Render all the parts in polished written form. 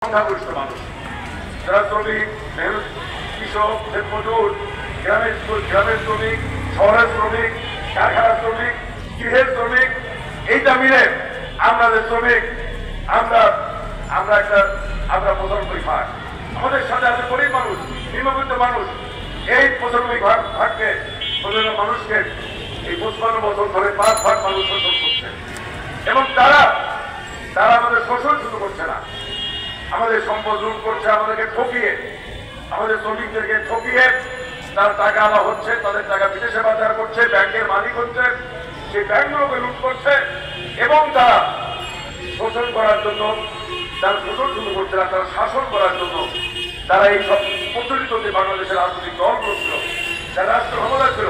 সংখ্যাগরিষ্ঠ মানুষ যারা শ্রমিক, কৃষক, মজুর, গ্রামের শ্রমিক, শহরের শ্রমিক, কারখানার শ্রমিক, গৃহের শ্রমিক, এইটা মিলে আমরা যে শ্রমিক, আমরা প্রধানমন্ত্রী ভাগ, আমাদের সাথে আছে গরিব মানুষ, নিম্নবিত্ত মানুষ। এই প্রধানমন্ত্রী ভাগকে মানুষকে এই 55 বছর ধরে 5 ভাগ মানুষ শোষণ করছে এবং তারা আমাদের শোষণ শুরু করছে না, আমাদের সম্পদ লুট করছে, আমাদেরকে ঠকিয়ে, আমাদের শ্রমিকদেরকে ঠকিয়ে তার টাকা আনা হচ্ছে, তাদের টাকা বিদেশে পাচার করছে, ব্যাংকের মালিক হচ্ছে, সেই ব্যাংকগুলোকে লুট করছে এবং তারা শোষণ করার জন্য, তারা শোষণ শুরু করছে না, তারা শাসন করার জন্য তারা এই সব প্রচলিত যে বাংলাদেশের রাজনৈতিক দলগুলো ছিল, যারা রাষ্ট্র ক্ষমতা ছিল,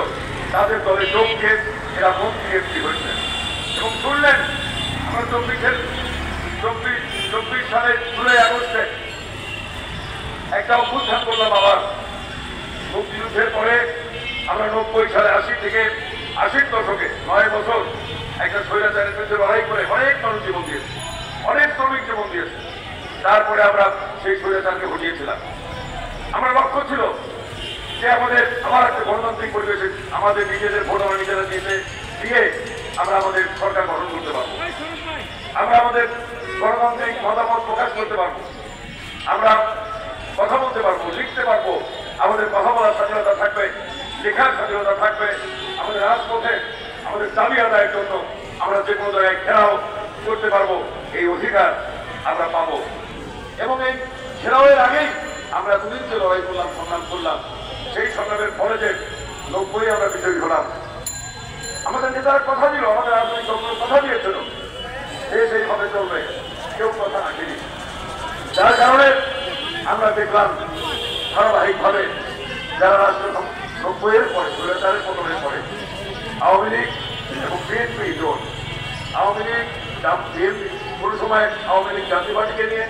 তাদের দলে যোগ দিয়ে এরা মন্ত্রী এমপি হয়েছে। এবং শুনলেন আমরা 24 সালে জুলাই আগস্টে একটা অভ্যুত্থান করলাম। আবার মুক্তিযুদ্ধের পরে আমরা 90 সালে 80 দশকে 9 বছর একটা স্বৈরাচারের বিরুদ্ধে লড়াই করে অনেক মানুষ জীবন দিয়েছে, অনেক শ্রমিক জীবন দিয়েছে। তারপরে আমরা সেই স্বৈরাচারকে হটিয়েছিলাম। আমার লক্ষ্য ছিল যে আমাদের আবার একটা গণতান্ত্রিক পরিবেশে আমাদের নিজেদের ভোট আমরা নিজেরা দিয়ে আমরা আমাদের সরকার গঠন করতে পারবো, আমরা আমাদের গণতান্ত্রিক মতামত প্রকাশ করতে পারবো, আমরা কথা বলতে পারবো, লিখতে পারবো, আমাদের কথা বলার স্বাধীনতা থাকবে, লেখার স্বাধীনতা থাকবে, আমাদের রাজপথে আমাদের দাবি আদায়ের জন্য আমরা যে কোনো জায়গায় ঘেরাও করতে পারবো, এই অধিকার আমরা পাবো। এবং এই ঘেরাওয়ের আগেই আমরা দুদিন যে লড়াই করলাম, সংগ্রাম করলাম, সেই সংগ্রামের ফলে যে 90 আমরা বিজয়ী হলাম। আমাদের নেতারা কথা দিল, আমাদের রাজনৈতিক দলগুলো কথা দিয়েছিল দেশ এইভাবে চলবে, কেউ কথা রাখেনি। যার কারণে আমরা দেখলাম ধারাবাহিকভাবে যারা রাষ্ট্র 90-এর পরে, 2000-এর পতনের পরে আওয়ামী লীগ এবং বিএনপি জোট, আওয়ামী লীগ বিএনপি কোনো সময় আওয়ামী লীগ জাতীয় পার্টিকে নিয়ে,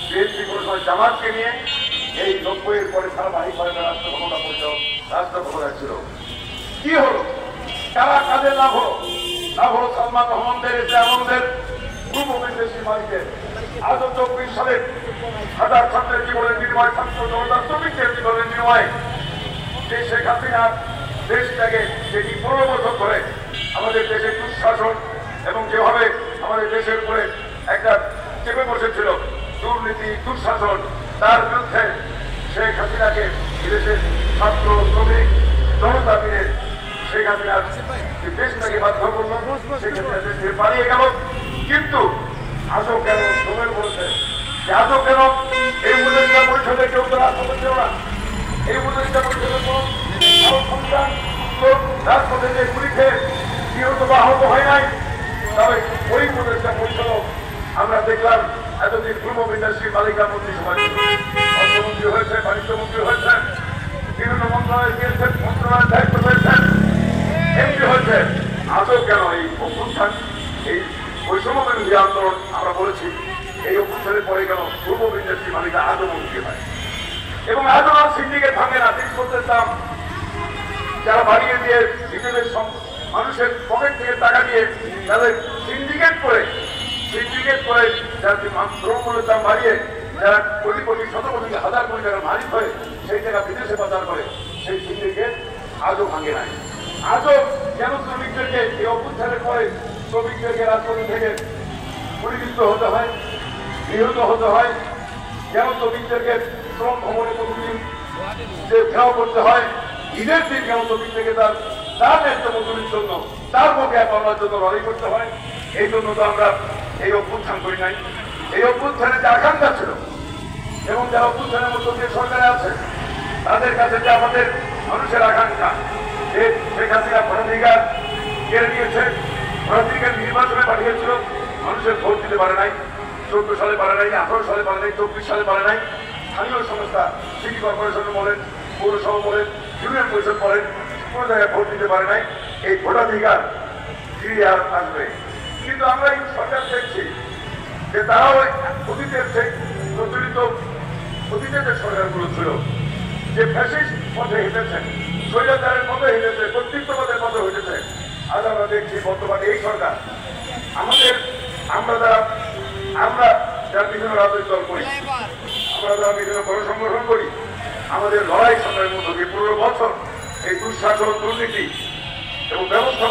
বিএনপি কোনো সময় জামাতকে নিয়ে, এই 90-এর পরে ধারাবাহিকভাবে রাষ্ট্র ক্ষমতা ছিল। কি হলো? কারা কাজে লাভ হলো? লাভ হলো সালমান রহমানদের, আমাদের পূর্ব বিদেশি মালিকের। আজ 24 সালে হাজার ছাত্রের জীবনের বিনিময়, ছাত্র জনতা শ্রমিকদের জীবনের বিনিময় যে শেখ হাসিনা দেশটাকে যেটি 15 বছর ধরে আমাদের দেশের দুঃশাসন এবং যেভাবে আমাদের দেশের উপরে একটা চেপে বসেছিল দুর্নীতি, দুঃশাসন, তার বিরুদ্ধে শেখ হাসিনাকে বিদেশের ছাত্র, শ্রমিক, জনতা মিলে শেখ হাসিনার দেশটাকে বাধ্য করল, শেখ হাসিনা দেশ থেকে পালিয়ে গেল। কিন্তু আজও কেন সময় বলছে যে আজও কেন এই উপদেষ্টা পরিষদে কেউ তো রাজপথে ছিল না, এই উপদেষ্টা পরিষদের কোন সন্তান রাজপথে যে গুলি খেয়ে নিহত বা আহত হয় নাই, তবে ওই উপদেষ্টা পরিষদ আমরা দেখলাম এতদিন পূর্ব বিদেশি বালিকা মন্ত্রিসভা, অর্থমন্ত্রী হয়েছে, বাণিজ্য মন্ত্রী হয়েছেন, বিভিন্ন মন্ত্রণালয় গিয়েছেন, মন্ত্রণালয়ের দায়িত্ব পেয়েছেন, এমপি হয়েছে। আজও কেন এই অভ্যুত্থান, এই বৈষম্য বিরোধী আন্দোলন আমরা বলেছি, এই অভ্যুত্থানের পরে কেন পূর্ব বিদেশি বালিকা আজও মন্ত্রী হয় এবং আজও সিন্ডিকেট ভাঙে না? 30% দাম যারা বাড়িয়ে দিয়ে নিজেদের মানুষের পকেট থেকে টাকা দিয়ে তাদের সিন্ডিকেট করে যারা দ্রব্যমূল্যের দাম বাড়িয়ে যারা কোটি কোটি, শত কোটি, হাজার কোটি টাকার মালিক হয়ে সেই টাকা বিদেশে পাচার করে, সেই সিন্ডিকেট আজও ভাঙে নাই। আজও কেন শ্রমিকদেরকে এই অভ্যুত্থানের পরে শ্রমিকদেরকে রাজপথ থেকে পরিবৃত্ত হতে হয়, নিহত হতে হয়? কেন শ্রমিকদেরকে শ্রম ভবনে প্রতিদিন যে ঘেরাও করতে হয়? ঈদের দিন কেন শ্রমিকদেরকে তার একটা মজুরির জন্য, তার পক্ষে পাওয়ার জন্য লড়াই করতে হয়? এই জন্য তো আমরা এই অভ্যুত্থান করি নাই। এই অভ্যুত্থানে যে আকাঙ্ক্ষা ছিল এবং যারা অভ্যুত্থানের মধ্য দিয়ে সরকারে আছে তাদের কাছে যে আমাদের মানুষের আকাঙ্ক্ষা, যে শেখ হাসিনা ভোটাধিকার কেড়ে নিয়েছে, ভোটাধিকার নির্বাচনে পাঠিয়েছিল, মানুষের ভোট দিতে পারে নাই, 14 সালে পারে নাই, 18 সালে পারে নাই, 24 সালে পারে নাই। স্থানীয় সংস্থা, সিটি কর্পোরেশন বলেন, পৌরসভা বলেন, ইউনিয়ন পরিষদ বলেন, কোনো জায়গায় ভোট দিতে পারে নাই। এই ভোটাধিকার ফিরে আসবে। কিন্তু আমরা এই সরকার দেখছি যে তারাও অতীতের যে প্রচলিত অতীতের যে সরকারগুলো ছিল, যে ফ্যাসিস্ট পথে হেঁটেছেন, স্বৈরাচারের পথে হেঁটেছে, কর্তৃত্ববাদের পথে হেঁটেছে, আজ আমরা দেখছি বর্তমানে এই সরকার আমরা যারা বিভিন্ন রাজনৈতিক দল করি, আমরা যারা বিভিন্ন গণসংগঠন করি, আমাদের লড়াই সংগ্রামের মধ্য দিয়ে 15 বছর এই দুঃশাসন, দুর্নীতি এবং ব্যবস্থা